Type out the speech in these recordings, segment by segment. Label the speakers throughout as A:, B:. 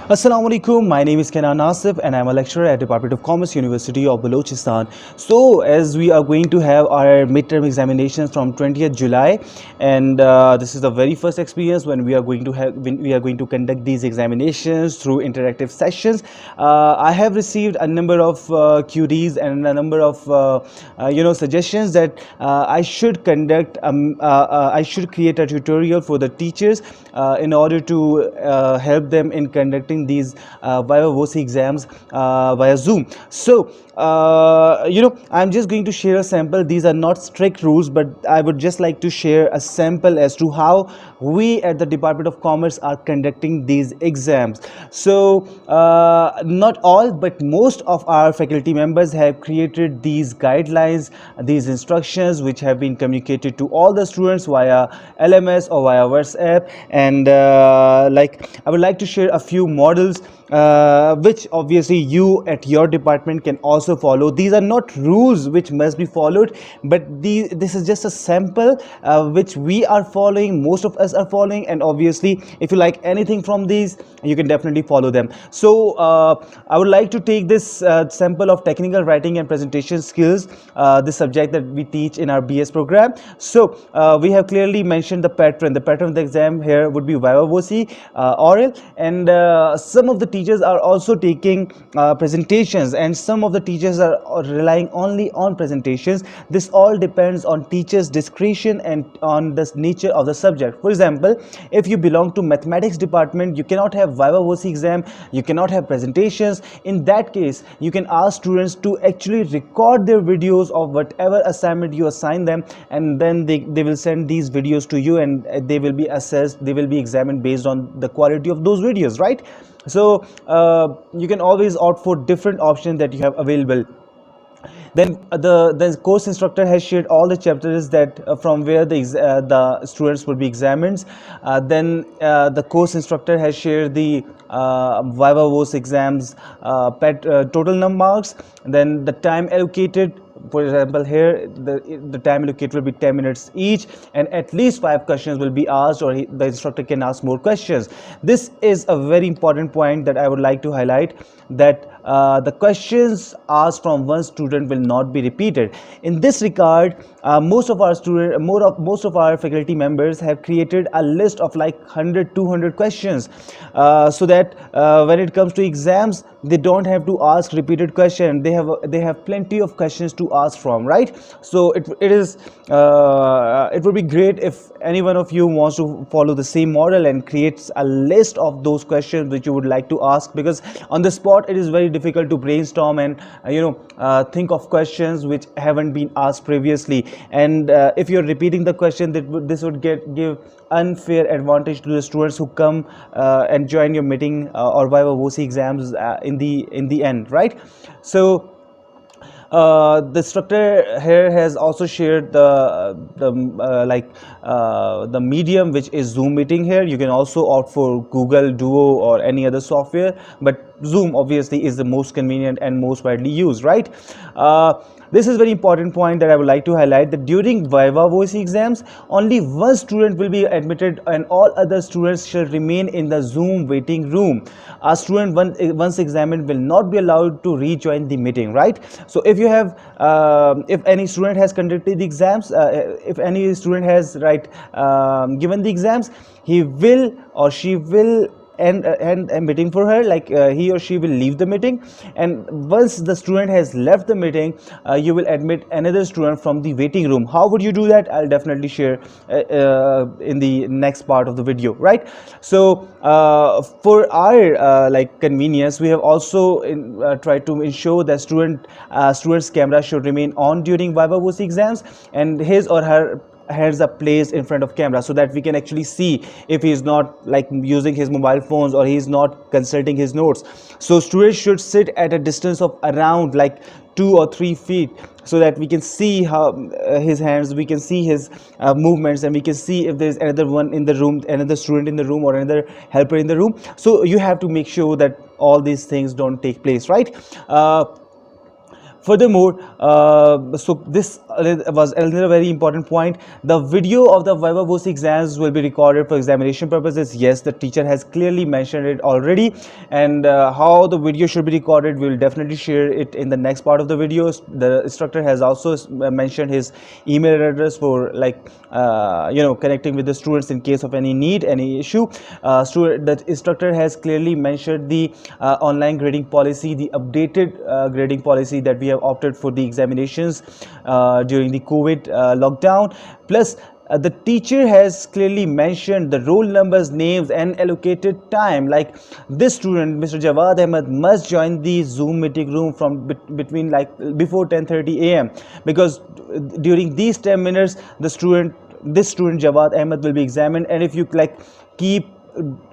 A: Assalamu alaikum. My name is Kenan Nasif and I'm a lecturer at Department of Commerce, University of Balochistan. So, as we are going to have our midterm examinations from 20th July, and this is the very first experience when we are going to conduct these examinations through interactive sessions. I have received a number of QDs and a number of suggestions that I should I should create a tutorial for the teachers in order to help them in conducting these Viva Voce exams via Zoom. So, I'm just going to share a sample. These are not strict rules, but I would just like to share a sample as to how we at the Department of Commerce are conducting these exams. So, not all, but most of our faculty members have created these guidelines, these instructions, which have been communicated to all the students via LMS or via WhatsApp. And I would like to share a few models which obviously you at your department can also follow. These are not rules which must be followed, but this is just a sample which we are following, most of us are following, and obviously if you like anything from these, you can definitely follow them. So I would like to take this sample of technical writing and presentation skills, this subject that we teach in our BS program. So we have clearly mentioned the pattern. The pattern of the exam here would be Viva Voce, oral, and some of the teachers are also taking presentations, and some of the teachers are relying only on presentations. This all depends on teachers' discretion and on the nature of the subject. For example, if you belong to mathematics department, you cannot have Viva Voce exam, you cannot have presentations. In that case, you can ask students to actually record their videos of whatever assignment you assign them, and then they will send these videos to you, and they will be assessed, they will be examined based on the quality of those videos, right? So you can always opt for different options that you have available. Then the course instructor has shared all the chapters that from where the students will be examined. The course instructor has shared the Viva Voce exams total number marks, then the time allocated. For example, here the time allocated will be 10 minutes each, and at least 5 questions will be asked, or the instructor can ask more questions. This is a very important point that I would like to highlight, that the questions asked from one student will not be repeated. In this regard, most of our faculty members have created a list of like 100-200 questions, so that when it comes to exams, they don't have to ask repeated question. They have plenty of questions to ask from, right? So it would be great if any one of you wants to follow the same model and creates a list of those questions which you would like to ask, because on the spot it is very difficult to brainstorm and think of questions which haven't been asked previously. And if you're repeating the question, this would give unfair advantage to the students who come and join your meeting or Viva Voce exams in the end, right? So the instructor here has also shared the medium, which is Zoom meeting. Here you can also opt for Google Duo or any other software, but Zoom obviously is the most convenient and most widely used, right? This is very important point that I would like to highlight, that during Viva Voce exams, only one student will be admitted and all other students shall remain in the Zoom waiting room. A student once examined will not be allowed to rejoin the meeting, right? So if any student has conducted the exams, if any student has given the exams, he will or she will and a meeting for her, he or she will leave the meeting, and once the student has left the meeting, you will admit another student from the waiting room. How would you do that? I'll definitely share in the next part of the video, right? So for our convenience, we have also tried to ensure that students camera should remain on during Viva Voce exams, and his or her hands are placed in front of camera, so that we can actually see if he is not using his mobile phones or he is not consulting his notes. So students should sit at a distance of around 2 or 3 feet, so that we can see how his hands, we can see his movements, and we can see if there's another one in the room, another student in the room, or another helper in the room. So you have to make sure that all these things don't take place, right? Furthermore, so this was another very important point. The video of the Viva Voce exams will be recorded for examination purposes. Yes, the teacher has clearly mentioned it already, and how the video should be recorded, we will definitely share it in the next part of the videos. The instructor has also mentioned his email address for, like, connecting with the students in case of any need, any issue. The instructor has clearly mentioned the online grading policy, the updated grading policy that we have opted for the examinations during the COVID lockdown. Plus, the teacher has clearly mentioned the roll numbers, names, and allocated time. Like, this student, Mr. Jawad Ahmed, must join the Zoom meeting room from between, like, before 10:30 a.m. because during these 10 minutes, this student Jawad Ahmed will be examined. And if you, like, keep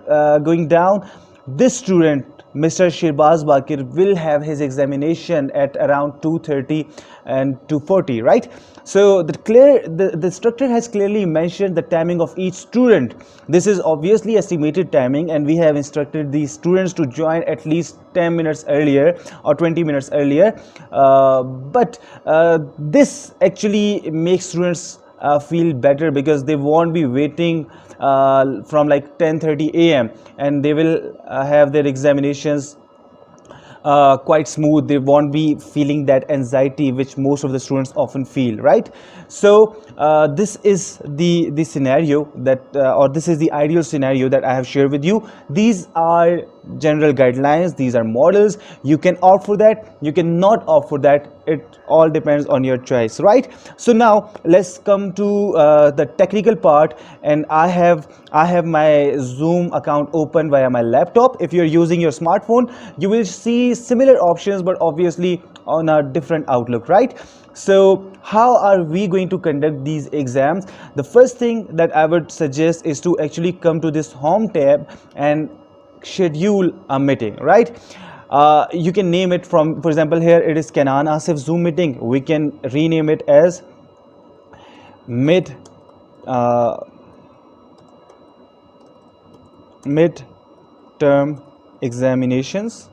A: going down, this student, Mr. Shirbaz Bakir, will have his examination at around 2:30 and 2:40, right? So the instructor has clearly mentioned the timing of each student. This is obviously estimated timing, and we have instructed the students to join at least 10 minutes earlier or 20 minutes earlier. But this actually makes students feel better, because they won't be waiting from like 10:30 a.m. and they will have their examinations quite smooth. They won't be feeling that anxiety which most of the students often feel, right? So this is the scenario that or this is the ideal scenario that I have shared with you. These are general guidelines, these are models. You can opt for that, you cannot opt for that. It all depends on your choice, right? So now let's come to the technical part, and I have my Zoom account open via my laptop. If you're using your smartphone, you will see similar options, but obviously on a different outlook, right? So how are we going to conduct these exams? The first thing that I would suggest is to actually come to this home tab and schedule a meeting, right? You can name it from, for example, here it is Kenan Asif Zoom meeting. We can rename it as mid term examinations.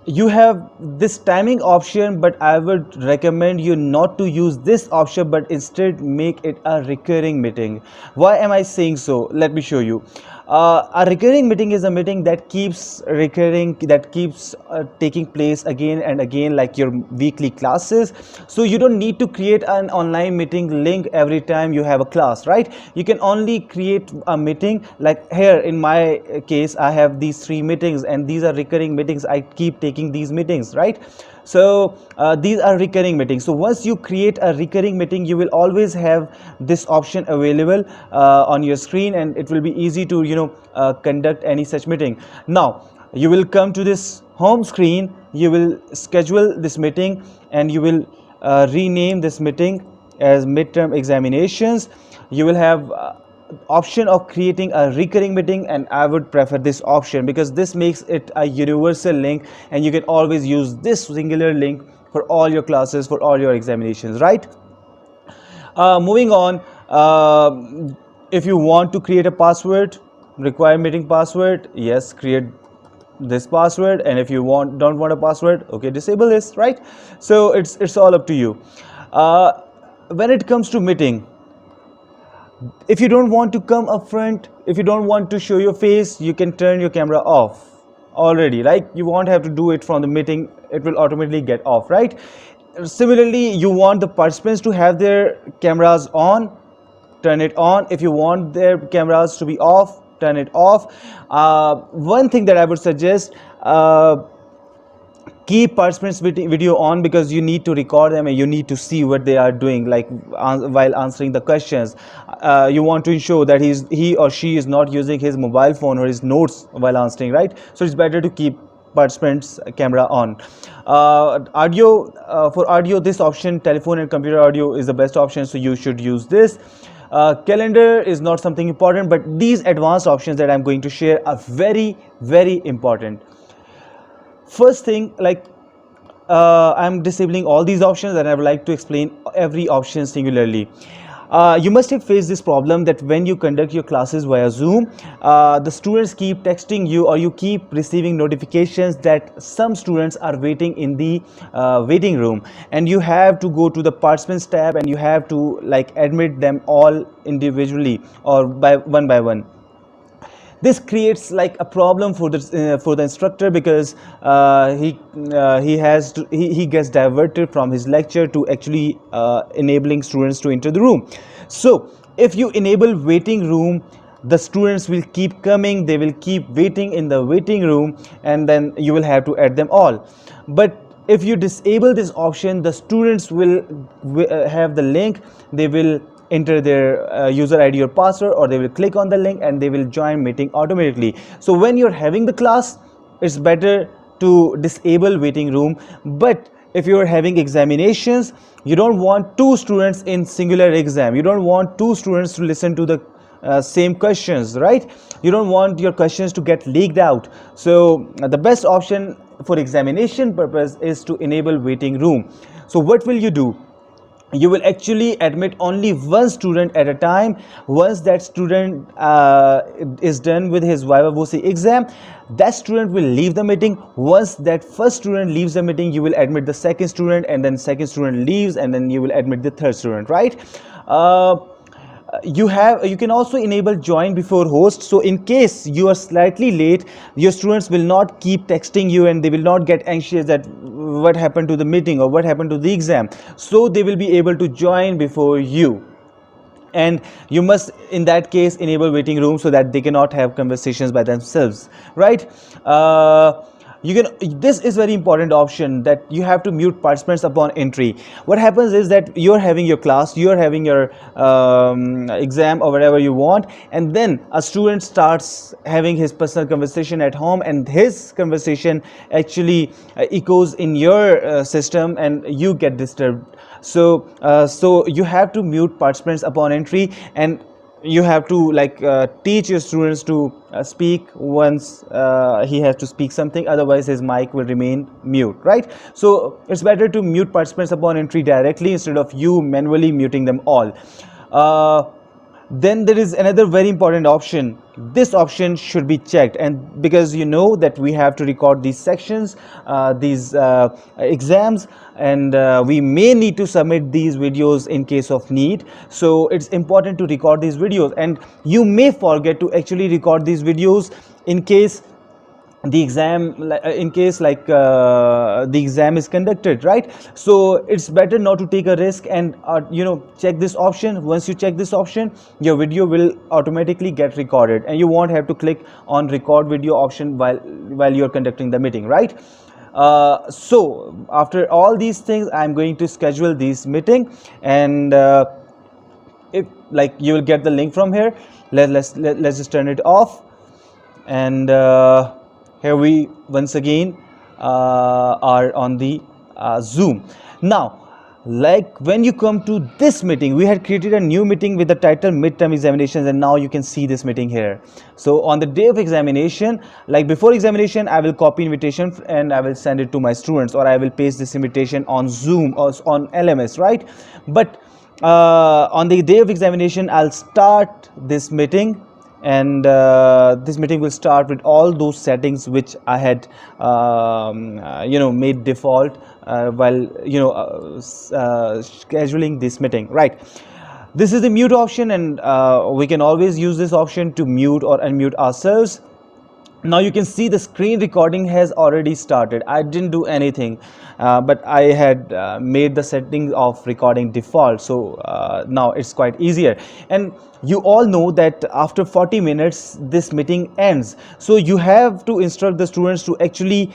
A: You have this timing option, but I would recommend you not to use this option, but instead make it a recurring meeting. Why am I saying so? Let me show you. A recurring meeting is a meeting that keeps recurring, that keeps taking place again and again, like your weekly classes. So you don't need to create an online meeting link every time you have a class, right? You can only create a meeting. Like here in my case, I have these 3 meetings, and these are recurring meetings. I keep taking these meetings, right? So these are recurring meetings. So once you create a recurring meeting, you will always have this option available on your screen, and it will be easy to conduct any such meeting. Now you will come to this home screen, you will schedule this meeting, and you will rename this meeting as midterm examinations. You will have option of creating a recurring meeting, and I would prefer this option because this makes it a universal link, and you can always use this singular link for all your classes, for all your examinations, right? Moving on, if you want to create a password, require meeting password, yes, create this password. And if you don't want a password, okay, disable this, right? So it's all up to you. When it comes to meeting, if you don't want to come up front, if you don't want to show your face, you can turn your camera off already. Like, you won't have to do it from the meeting, it will automatically get off, right? Similarly, you want the participants to have their cameras on, turn it on. If you want their cameras to be off, turn it off. One thing that I would suggest, keep participants video on, because you need to record them and you need to see what they are doing, like while answering the questions. You want to ensure that he or she is not using his mobile phone or his notes while answering, right? So it's better to keep participants camera on. Audio, for audio, this option, telephone and computer audio, is the best option, so you should use this. Calendar is not something important, but these advanced options that I'm going to share are very, very important. First thing, like, I'm disabling all these options, and I would like to explain every option singularly. You must have faced this problem that when you conduct your classes via Zoom, the students keep texting you, or you keep receiving notifications that some students are waiting in the waiting room, and you have to go to the participants tab and you have to like admit them all individually or by one. This creates like a problem for the instructor, because he gets diverted from his lecture to actually enabling students to enter the room. So if you enable waiting room, the students will keep coming, they will keep waiting in the waiting room, and then you will have to add them all. But if you disable this option, the students will have the link, they will enter their user ID or password, or they will click on the link and they will join meeting automatically. So when you're having the class, it's better to disable waiting room. But if you're having examinations, you don't want two students in singular exam, you don't want two students to listen to the same questions, right? You don't want your questions to get leaked out. So the best option for examination purpose is to enable waiting room. So what will you do? You will actually admit only one student at a time. Once that student is done with his Viva Voce exam, that student will leave the meeting. Once that first student leaves the meeting, you will admit the second student, and then second student leaves, and then you will admit the third student, right? You can also enable join before host. So in case you are slightly late, your students will not keep texting you and they will not get anxious that what happened to the meeting or what happened to the exam, so they will be able to join before you. And you must in that case enable waiting room so that they cannot have conversations by themselves, right? You can, this is very important option, that you have to mute participants upon entry. What happens is that you're having your class, you're having your exam or whatever you want, and then a student starts having his personal conversation at home, and his conversation actually echoes in your system and you get disturbed. So you have to mute participants upon entry, and you have to like teach your students to speak once he has to speak something, otherwise his mic will remain mute, right? So it's better to mute participants upon entry directly instead of you manually muting them all. Then there is another very important option. This option should be checked, and because you know that we have to record these sections, these exams, and we may need to submit these videos in case of need. So it's important to record these videos, and you may forget to actually record these videos in case the exam the exam is conducted, right? So it's better not to take a risk, and check this option. Once you check this option, your video will automatically get recorded, and you won't have to click on record video option while you're conducting the meeting, right? So after all these things, I'm going to schedule this meeting, and if like you will get the link from here. Let's just turn it off, and here we once again are on the Zoom. Now, like when you come to this meeting, we had created a new meeting with the title midterm examinations, and now you can see this meeting here. So on the day of examination, like before examination, I will copy invitation and I will send it to my students, or I will paste this invitation on Zoom or on LMS, right? But on the day of examination, I'll start this meeting, and this meeting will start with all those settings which I had made default while scheduling this meeting, right? This is the mute option, and we can always use this option to mute or unmute ourselves. Now you can see the screen recording has already started. I didn't do anything, but I had made the setting of recording default, so now it's quite easier. And you all know that after 40 minutes this meeting ends, so you have to instruct the students to actually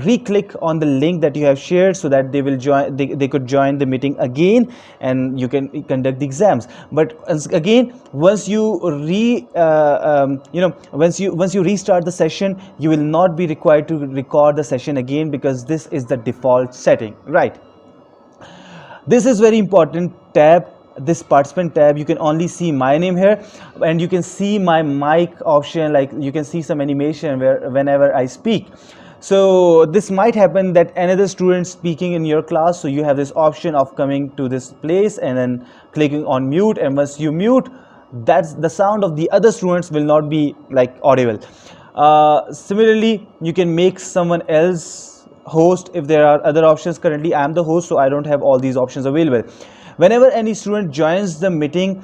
A: re-click on the link that you have shared, so that they will join, they could join the meeting again, and you can conduct the exams. But again, once you once you restart the session, you will not be required to record the session again, because this is the default setting, right? This is very important tab, this participant tab. You can only see my name here, and you can see my mic option, like you can see some animation where whenever I speak. So this might happen that another student speaking in your class, so you have this option of coming to this place and then clicking on mute, and once you mute, that's the sound of the other students will not be like audible. Similarly, you can make someone else host if there are other options. Currently I am the host, so I don't have all these options available. Whenever any student joins the meeting,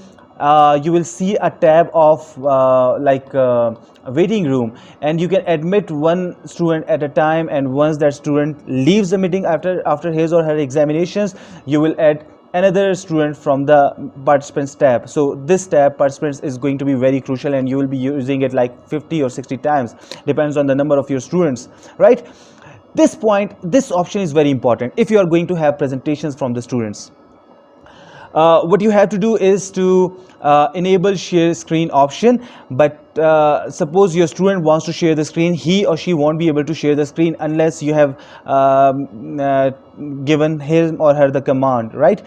A: you will see a tab of waiting room, and you can admit one student at a time, and once that student leaves the meeting after his or her examinations, you will add another student from the participants tab. So this tab participants is going to be very crucial, and you will be using it like 50 or 60 times, depends on the number of your students, right? This option is very important if you are going to have presentations from the students. What you have to do is to enable share screen option, but suppose your student wants to share the screen, he or she won't be able to share the screen unless you have given him or her the command, right?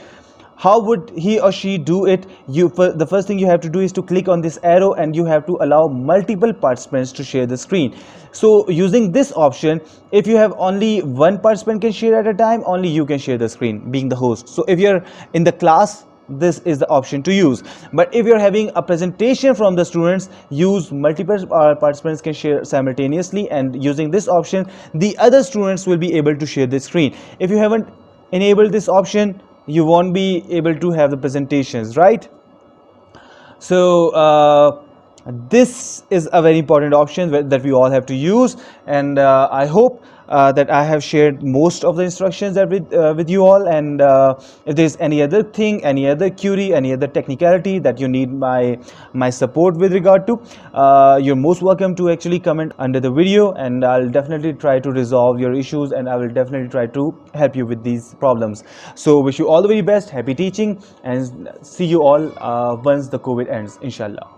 A: How would he or she do it? The first thing you have to do is to click on this arrow, and you have to allow multiple participants to share the screen. So using this option, if you have only one participant can share at a time, only you can share the screen being the host. So if you're in the class, this is the option to use. But if you're having a presentation from the students, use multiple participants can share simultaneously, and using this option the other students will be able to share the screen. If you haven't enabled this option, you won't be able to have the presentations, right? So this is a very important option that we all have to use, and I hope that I have shared most of the instructions that with you all, and if there's any other thing, any other query, any other technicality that you need my support with regard to, you're most welcome to actually comment under the video, and I'll definitely try to resolve your issues, and I will definitely try to help you with these problems. So wish you all the very best, happy teaching, and see you all once the COVID ends, inshallah.